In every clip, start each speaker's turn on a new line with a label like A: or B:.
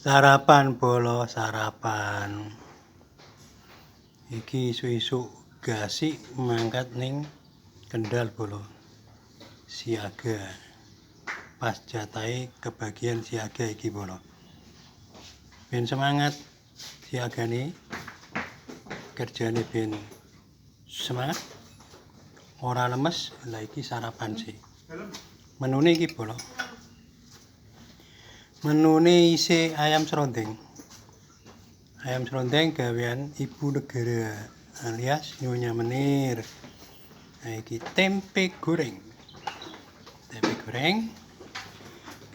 A: Sarapan bolo, sarapan. Iki isu-isu gasik mangkat ning Kendal bolo. Siaga. Pas jatahe kebagian siaga iki bolo. Ben semangat siagane. Kerjane ben semangat. Ora lemes, lah iki sarapan sih. Menune iki bolo. Menune isi ayam serondeng. Ayam serondeng gawean Ibu Negara alias Nyonya Menir. Nah, iki tempe goreng. Tempe goreng.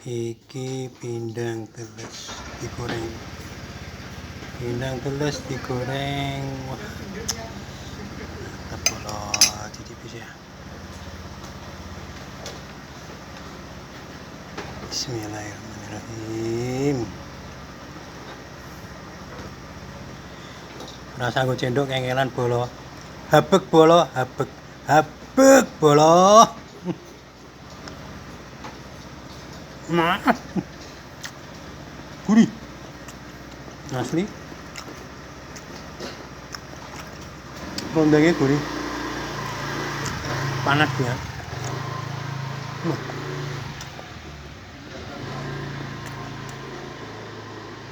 A: Iki pindang teles digoreng. Pindang teles digoreng. Wah. Mantap bolo, cicip ya. Bismillahirrahmanirrahim. Rasa nggo cendok kengelan bolo. Habek bolo, habek. Habek bolo. Nah. Gurih. Asli. Rondengnya gurih. Panas ya.